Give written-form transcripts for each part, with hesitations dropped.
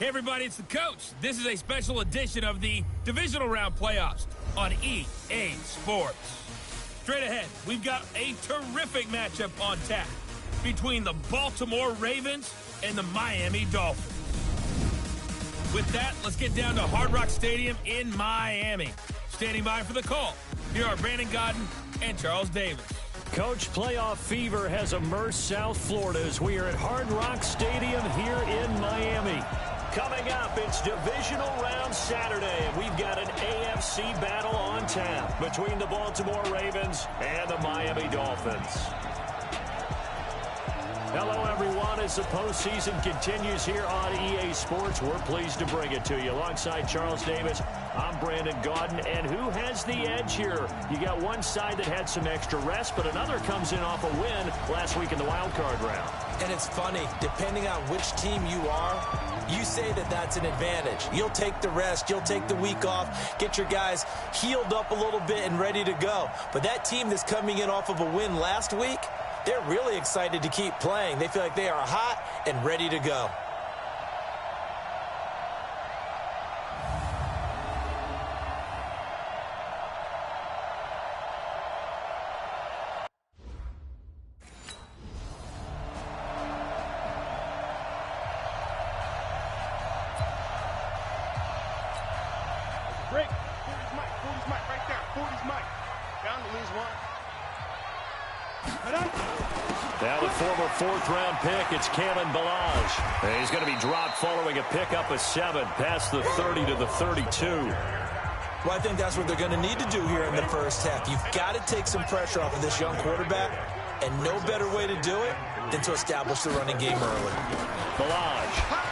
Hey everybody, it's the coach. This is a special edition of the Divisional Round Playoffs on EA Sports. Straight ahead, we've got a terrific matchup on tap between the Baltimore Ravens and the Miami Dolphins. With that, let's get down to Hard Rock Stadium in Miami. Standing by for the call, here are Brandon Godden and Charles Davis. Coach, playoff fever has immersed South Florida as we are at Hard Rock Stadium here in Miami. Coming up, it's Divisional Round Saturday, and we've got an AFC battle on tap between the Baltimore Ravens and the Miami Dolphins. Hello, everyone. As the postseason continues here on EA Sports, we're pleased to bring it to you. Alongside Charles Davis, I'm Brandon Godden. And who has the edge here? You got one side that had some extra rest, but another comes in off a win last week in the wild card round. And it's funny, depending on which team you are, you say that that's an advantage. You'll take the rest, you'll take the week off, get your guys healed up a little bit and ready to go. But that team that's coming in off of a win last week, they're really excited to keep playing. They feel like they are hot and ready to go. Break. 40's Mike right there. 40's Mike. Down to lose one. Now the former fourth-round pick, it's Kalen Balaj. He's going to be dropped following a pickup of 7 past the 30 to the 32. Well, I think that's what they're going to need to do here in the first half. You've got to take some pressure off of this young quarterback, and no better way to do it than to establish the running game early. Balaj.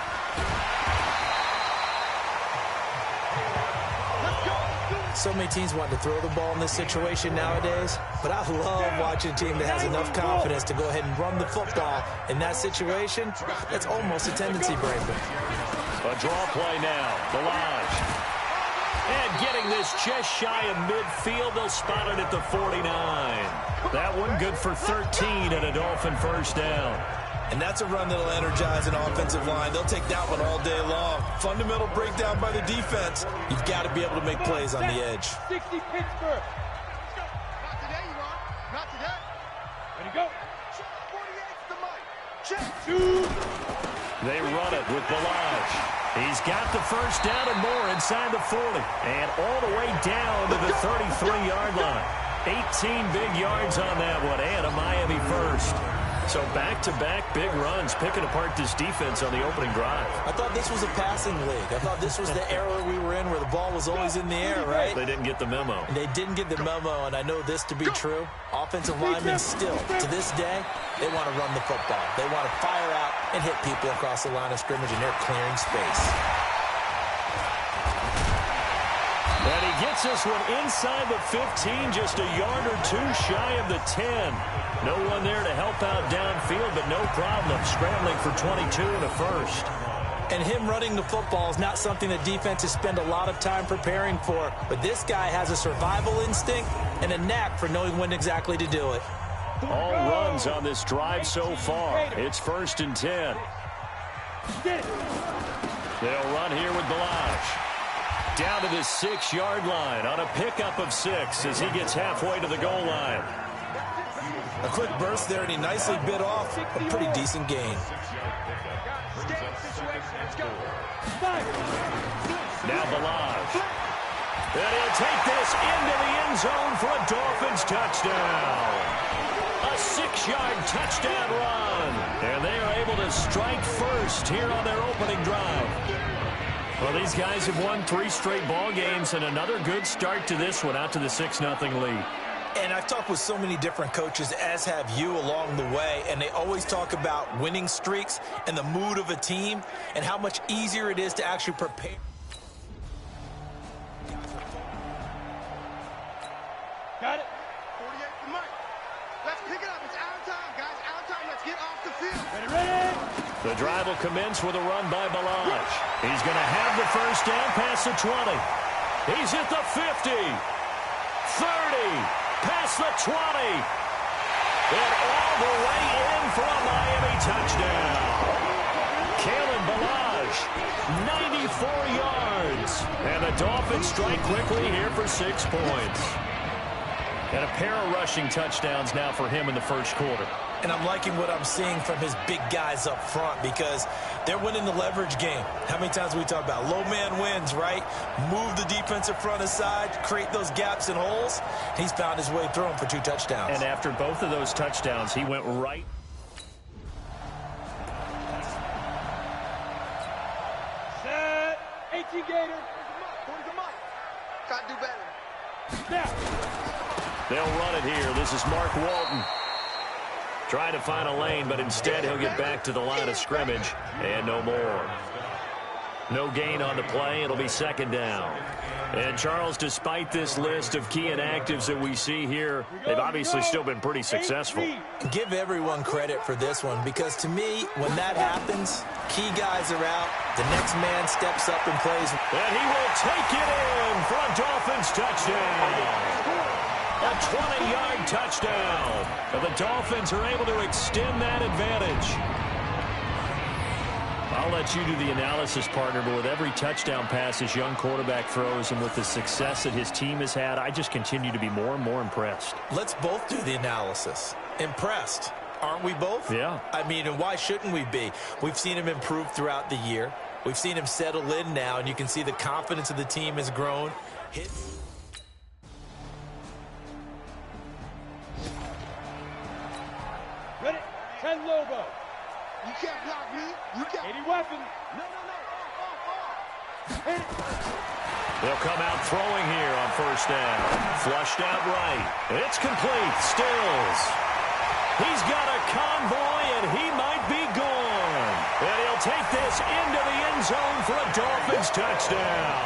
So many teams want to throw the ball in this situation nowadays, but I love watching a team that has enough confidence to go ahead and run the football. In that situation, that's almost a tendency breaker. A draw play now. Balaj. And getting this just shy of midfield, they'll spot it at the 49. That one good for 13 and a Dolphin first down. And that's a run that'll energize an offensive line. They'll take that one all day long. Fundamental breakdown by the defense. You've got to be able to make plays on the edge. 60 Pittsburgh. Not today, you are. Not today. Ready, go. 48's the mic. Check. 2. They run it with Balaj. He's got the first down and more inside the 40. And all the way down to the 33-yard line. 18 big yards on that one and a Miami first. So back-to-back big runs, picking apart this defense on the opening drive. I thought this was a passing league. I thought this was the era we were in where the ball was always in the air, right? They didn't get the memo. And they didn't get the memo, and I know this to be true. Offensive linemen still, to this day, they want to run the football. They want to fire out and hit people across the line of scrimmage, and they're clearing space. And he gets this one inside the 15, just a yard or two shy of the 10. No one there to help out downfield, but no problem. Scrambling for 22 and a first. And him running the football is not something that defenses spend a lot of time preparing for. But this guy has a survival instinct and a knack for knowing when exactly to do it. All runs on this drive so far. It's 1st and 10. They'll run here with Balaj. Down to the 6-yard line on a pickup of 6 as he gets halfway to the goal line. A quick burst there, and he nicely bit off a pretty decent gain. Now Balaj. And he'll take this into the end zone for a Dolphins touchdown. A 6-yard touchdown run. And they are able to strike first here on their opening drive. Well, these guys have won 3 straight ball games, and another good start to this one out to the 6-0 lead. And I've talked with so many different coaches, as have you, along the way, and they always talk about winning streaks and the mood of a team and how much easier it is to actually prepare. Got it. 48 for Mike. Let's pick it up. It's out of time, guys. Out of time. Let's get off the field. Ready? The drive will commence with a run by Balaj. He's going to have the first down past the 20. He's at the 50. 30. Past the 20. And all the way in for a Miami touchdown. Kalen Balaj Balaj, 94 yards. And the Dolphins strike quickly here for 6 points. And a pair of rushing touchdowns now for him in the first quarter. And I'm liking what I'm seeing from his big guys up front because they're winning the leverage game. How many times we talk about low man wins, right? Move the defensive front aside, create those gaps and holes. He's found his way through them for 2 touchdowns. And after both of those touchdowns, he went right. Set. 18 Gator. 40 the mic. Gotta do better. Snap. They'll run it here. This is Mark Walton. Trying to find a lane, but instead he'll get back to the line of scrimmage. And no more. No gain on the play. It'll be second down. And, Charles, despite this list of key inactives that we see here, they've obviously still been pretty successful. Give everyone credit for this one because, to me, when that happens, key guys are out. The next man steps up and plays. And he will take it in for a Dolphins touchdown. A 20-yard touchdown. And the Dolphins are able to extend that advantage. I'll let you do the analysis, partner, but with every touchdown pass his young quarterback throws and with the success that his team has had, I just continue to be more and more impressed. Let's both do the analysis. Impressed. Aren't we both? Yeah. I mean, and why shouldn't we be? We've seen him improve throughout the year. We've seen him settle in now, and you can see the confidence of the team has grown. Ready? 10 Lobo. You can't block me. You can't. 80 weapon. No. Hit it. They'll come out throwing here on first down. Flushed out right. It's complete. Stills. He's got a convoy, and he might be gone. And he'll take this into the end zone for a Dolphins touchdown.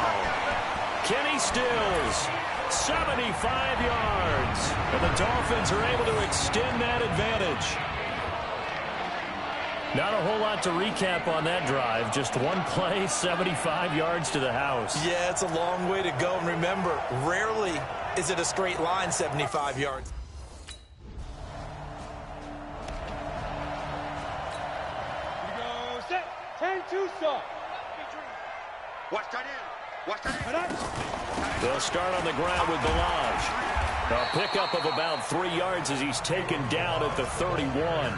Kenny Stills, 75 yards. And the Dolphins are able to extend that advantage. Not a whole lot to recap on that drive. Just one play, 75 yards to the house. Yeah, it's a long way to go. And remember, rarely is it a straight line, 75 yards. Here we go. Set. 10 Tucson. Watch that in. Watch that in. They'll start on the ground with Balaj. A pickup of about 3 yards as he's taken down at the 31.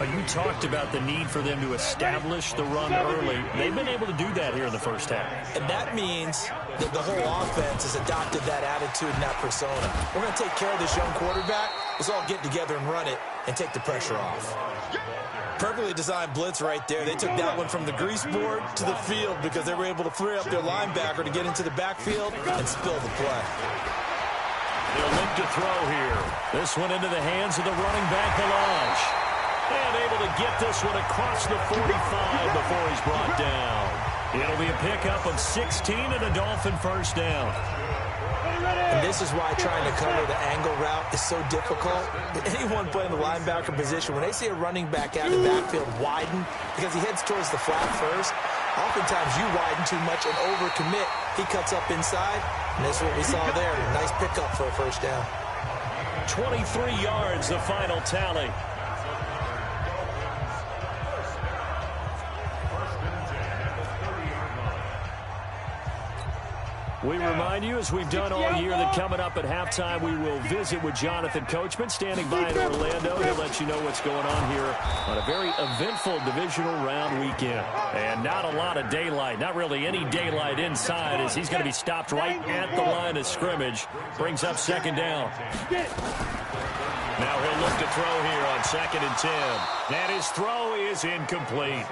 You talked about the need for them to establish the run early. They've been able to do that here in the first half. And that means that the whole offense has adopted that attitude and that persona. We're going to take care of this young quarterback. Let's all get together and run it and take the pressure off. Perfectly designed blitz right there. They took that one from the grease board to the field because they were able to free up their linebacker to get into the backfield and spill the play. They'll look to throw here. This one into the hands of the running back, Balaj. And able to get this one across the 45 before he's brought down. It'll be a pickup of 16 and a Dolphin first down. And this is why trying to cover the angle route is so difficult. Anyone playing the linebacker position, when they see a running back out of the backfield widen because he heads towards the flat first, oftentimes you widen too much and overcommit. He cuts up inside, and this is what we saw there. Nice pickup for a first down. 23 yards, the final tally. We remind you, as we've done all year, that coming up at halftime, we will visit with Jonathan Coachman, standing by in Orlando. He'll let you know what's going on here on a very eventful divisional round weekend. And not a lot of daylight, not really any daylight inside, as he's going to be stopped right at the line of scrimmage. Brings up second down. Now he'll look to throw here on 2nd and 10. And his throw is incomplete.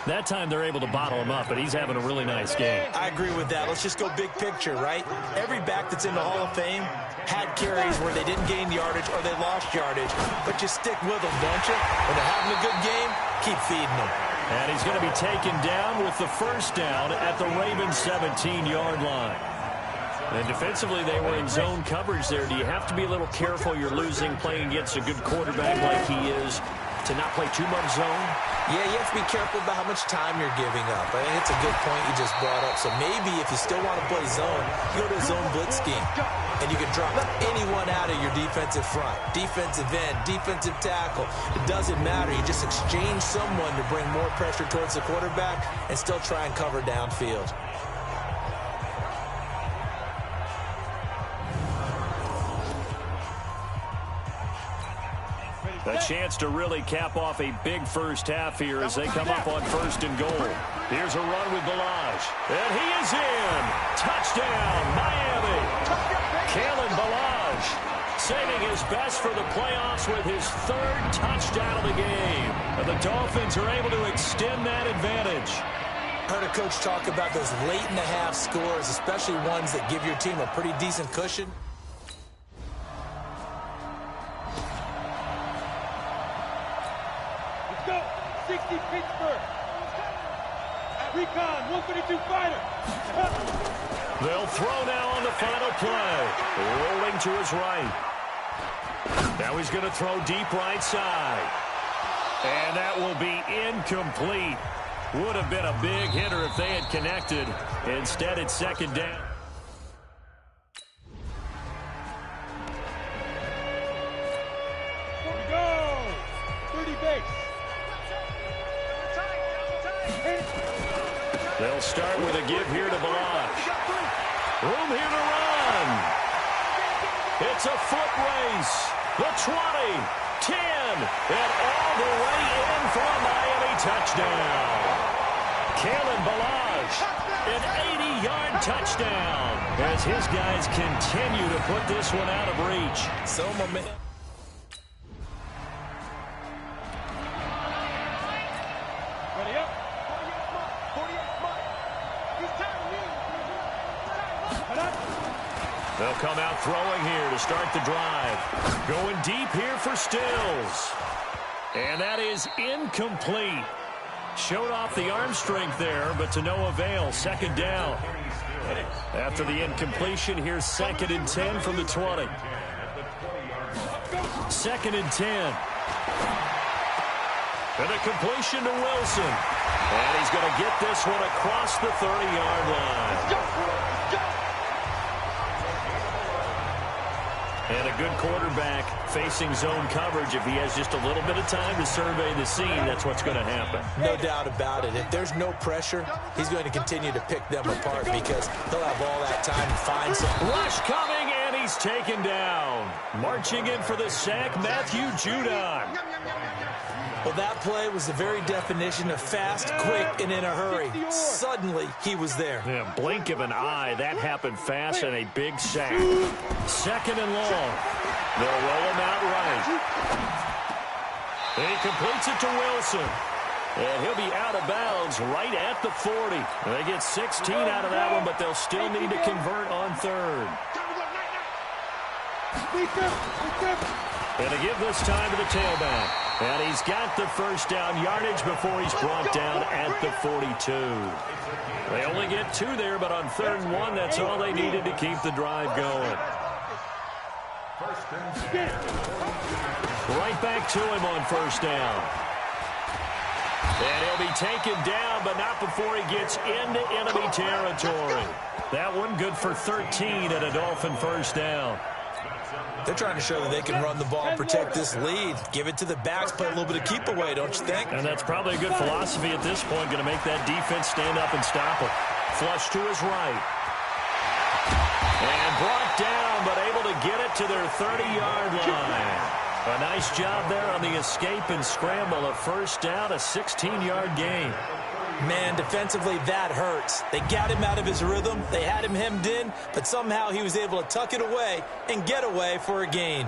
That time they're able to bottle him up, but he's having a really nice game. I agree with that. Let's just go big picture, right? Every back that's in the Hall of Fame had carries where they didn't gain yardage or they lost yardage, but you stick with them, don't you? When they're having a good game, keep feeding them. And he's going to be taken down with the first down at the Ravens' 17-yard line. And defensively, they were in zone coverage there. Do you have to be a little careful? You're losing, playing against a good quarterback like he is. to not play too much zone? Yeah, you have to be careful about how much time you're giving up. I think it's a good point you just brought up. So maybe if you still want to play zone, you go to a zone blitz scheme. And you can drop anyone out of your defensive front. Defensive end, defensive tackle. It doesn't matter. You just exchange someone to bring more pressure towards the quarterback and still try and cover downfield. A chance to really cap off a big first half here as they come up on 1st and goal. Here's a run with Balaj. And he is in. Touchdown, Miami. Kalen Balaj saving his best for the playoffs with his 3rd touchdown of the game. And the Dolphins are able to extend that advantage. I heard a coach talk about those late-in-the-half scores, especially ones that give your team a pretty decent cushion. Go! 60 Pittsburgh! Recon, 132 fighter! They'll throw now on the final play. Rolling to his right. Now he's going to throw deep right side. And that will be incomplete. Would have been a big hitter if they had connected. Instead, it's 2nd down. They'll start with a give here to Balaj. Room here to run. It's a foot race. The 20, 10, and all the way in for a Miami touchdown. Kalen Balaj, an 80-yard touchdown as his guys continue to put this one out of reach. So momentum. They'll come out throwing here to start the drive. Going deep here for Stills. And that is incomplete. Showed off the arm strength there, but to no avail. 2nd down. After the incompletion, here's 2nd and 10 from the 20. 2nd and 10. And a completion to Wilson. And he's going to get this one across the 30-yard line. And a good quarterback facing zone coverage. If he has just a little bit of time to survey the scene, that's what's going to happen. No doubt about it. If there's no pressure, he's going to continue to pick them apart because he'll have all that time to find something. Rush coming, and he's taken down. Marching in for the sack, Matthew Judon. Well, that play was the very definition of fast, quick, and in a hurry. Suddenly, he was there. Yeah, blink of an eye. That happened fast and a big sack. 2nd and long. They'll roll him out right. He completes it to Wilson. And he'll be out of bounds right at the 40. They get 16 out of that one, but they'll still need to convert on 3rd. And to give this time to the tailback. And he's got the 1st down yardage before he's brought down at the 42. They only get 2 there, but on 3rd and 1, that's all they needed to keep the drive going. Right back to him on 1st down. And he'll be taken down, but not before he gets into enemy territory. That one good for 13 at a Dolphin 1st down. They're trying to show that they can run the ball and protect this lead. Give it to the backs, play a little bit of keep away, don't you think? And that's probably a good philosophy at this point, going to make that defense stand up and stop it. Flush to his right. And brought down, but able to get it to their 30-yard line. A nice job there on the escape and scramble. A 1st down, a 16-yard gain. Man, defensively, that hurts. They got him out of his rhythm. They had him hemmed in, but somehow he was able to tuck it away and get away for a gain.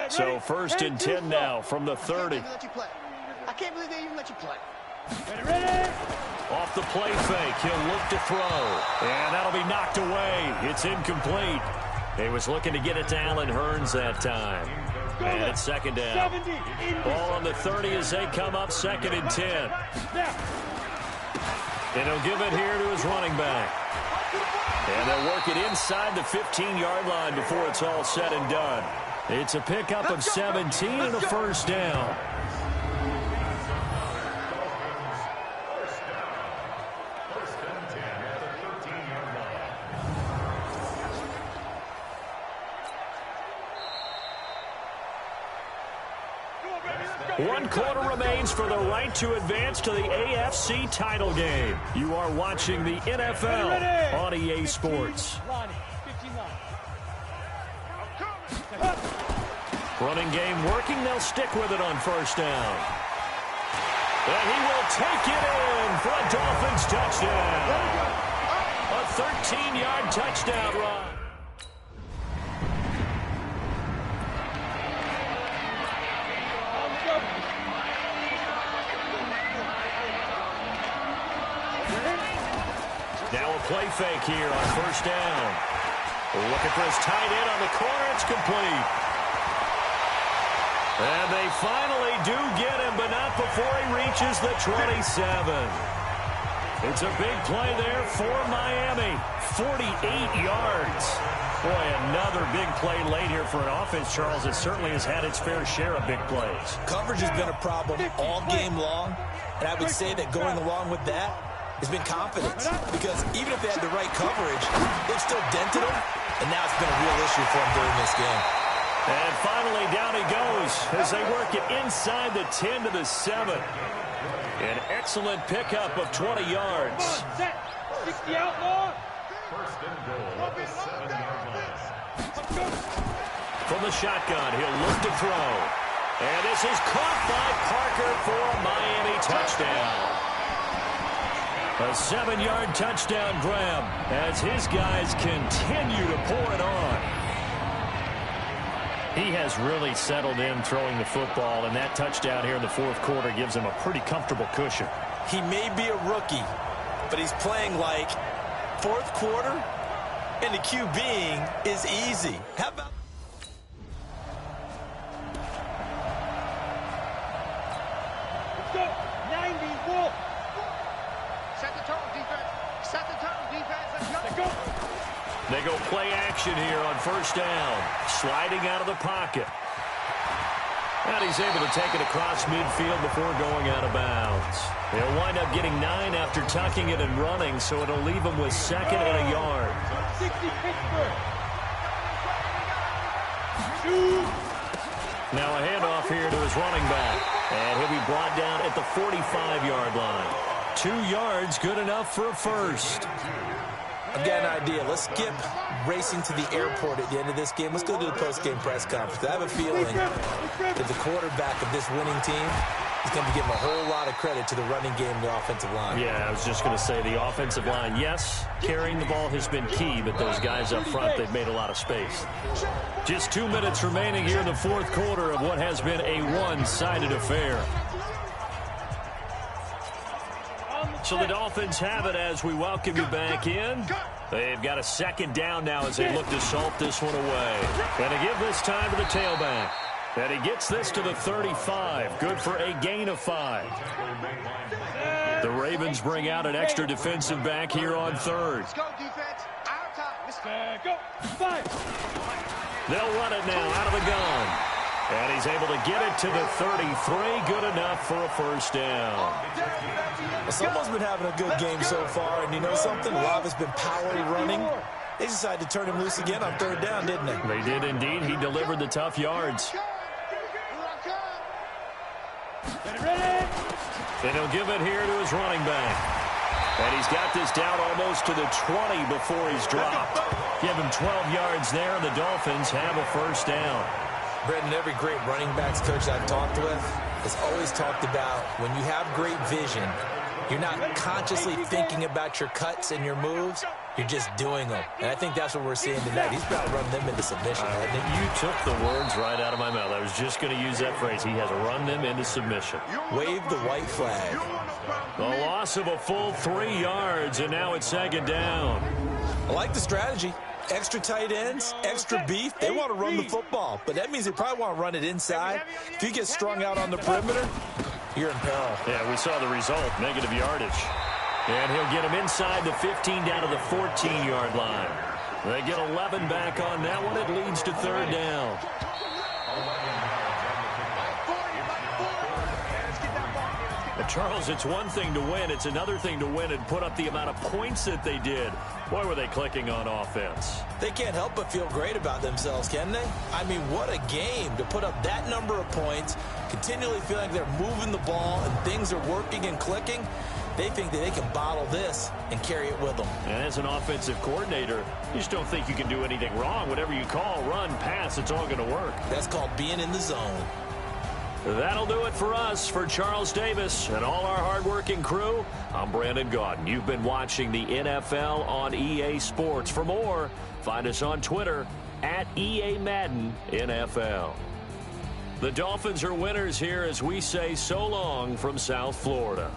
So 1st and 10 now from the 30. I can't believe they even let you play. Ready? Off the play fake, he'll look to throw. And that'll be knocked away. It's incomplete. He was looking to get it to Allen Hurns that time. And it's 2nd down. Ball on the 30 as they come up 2nd and 10. And he'll give it here to his running back. And they'll work it inside the 15-yard line before it's all said and done. It's a pickup of 17 and a first down. One quarter remains for the right to advance to the AFC title game. You are watching the NFL on EA Sports. Running game working. They'll stick with it on first down. And he will take it in for a Dolphins touchdown. A 13-yard touchdown run. Now a play fake here on first down. Looking for his tight end on the corner. It's complete. And they finally do get him, but not before he reaches the 27. It's a big play there for Miami. 48 yards. Boy, another big play late here for an offense, Charles. It certainly has had its fair share of big plays. Coverage has been a problem all game long, and I would say that going along with that has been confidence, because even if they had the right coverage, they've still dented him, and now it's been a real issue for him during this game. And finally, down he goes as they work it inside the 10 to the 7. An excellent pickup of 20 yards. 60 outlaw. First and goal. From the shotgun, he'll look to throw. And this is caught by Parker for a Miami touchdown. A 7-yard touchdown grab as his guys continue to pour it on. He has really settled in throwing the football, and that touchdown here in the fourth quarter gives him a pretty comfortable cushion. He may be a rookie, but he's playing like fourth quarter, and the QBing is easy. How about... Let's go. 90, Wolf. Set the tone, defense. Set the tone, defense. Let's go. They go play action here on first down. Sliding out of the pocket. And he's able to take it across midfield before going out of bounds. He'll wind up getting 9 after tucking it and running, so it'll leave him with 2nd and a yard. 60 Pittsburgh. Now a handoff here to his running back. And he'll be brought down at the 45-yard line. 2 yards, good enough for a first. I've got an idea. Let's skip racing to the airport at the end of this game. Let's go to the post-game press conference. I have a feeling that the quarterback of this winning team is going to be giving a whole lot of credit to the running game and the offensive line. Yeah, I was just going to say the offensive line, yes, carrying the ball has been key, but those guys up front, they've made a lot of space. Just 2 minutes remaining here in the fourth quarter of what has been a one-sided affair. So the Dolphins have it as we welcome you back in. They've got a 2nd down now as they look to salt this one away. And to give this time to the tailback. And he gets this to the 35. Good for a gain of 5. The Ravens bring out an extra defensive back here on 3rd. Let's go, defense. Our time. Let's go. 5. They'll run it now out of the gun. And he's able to get it to the 33. Good enough for a first down. Well, someone's been having a good game so far, and you know something? A lot of it's been power running. They decided to turn him loose again on 3rd down, didn't they? They did indeed. He delivered the tough yards. And he'll give it here to his running back. And he's got this down almost to the 20 before he's dropped. Give him 12 yards there, and the Dolphins have a first down. Brendan, every great running backs coach I've talked with has always talked about when you have great vision, you're not consciously thinking about your cuts and your moves. You're just doing them. And I think that's what we're seeing tonight. He's about to run them into submission, hasn't he? You took the words right out of my mouth. I was just going to use that phrase. He has run them into submission. Wave the white flag. The loss of a full 3 yards, and now it's 2nd down. I like the strategy. Extra tight ends, extra beef. They want to run the football, but that means they probably want to run it inside. If you get strung out on the perimeter, you're in peril. Yeah, we saw the result, negative yardage. And he'll get him inside the 15 down to the 14-yard line. They get 11 back on that one. It leads to third down. Well, Charles, it's one thing to win. It's another thing to win and put up the amount of points that they did. Boy, were they clicking on offense. They can't help but feel great about themselves, can they? I mean, what a game to put up that number of points, continually feel like they're moving the ball and things are working and clicking. They think that they can bottle this and carry it with them. And as an offensive coordinator, you just don't think you can do anything wrong. Whatever you call, run, pass, it's all going to work. That's called being in the zone. That'll do it for us. For Charles Davis and all our hardworking crew, I'm Brandon Gaudin. You've been watching the NFL on EA Sports. For more, find us on Twitter at EA Madden NFL. The Dolphins are winners here as we say so long from South Florida.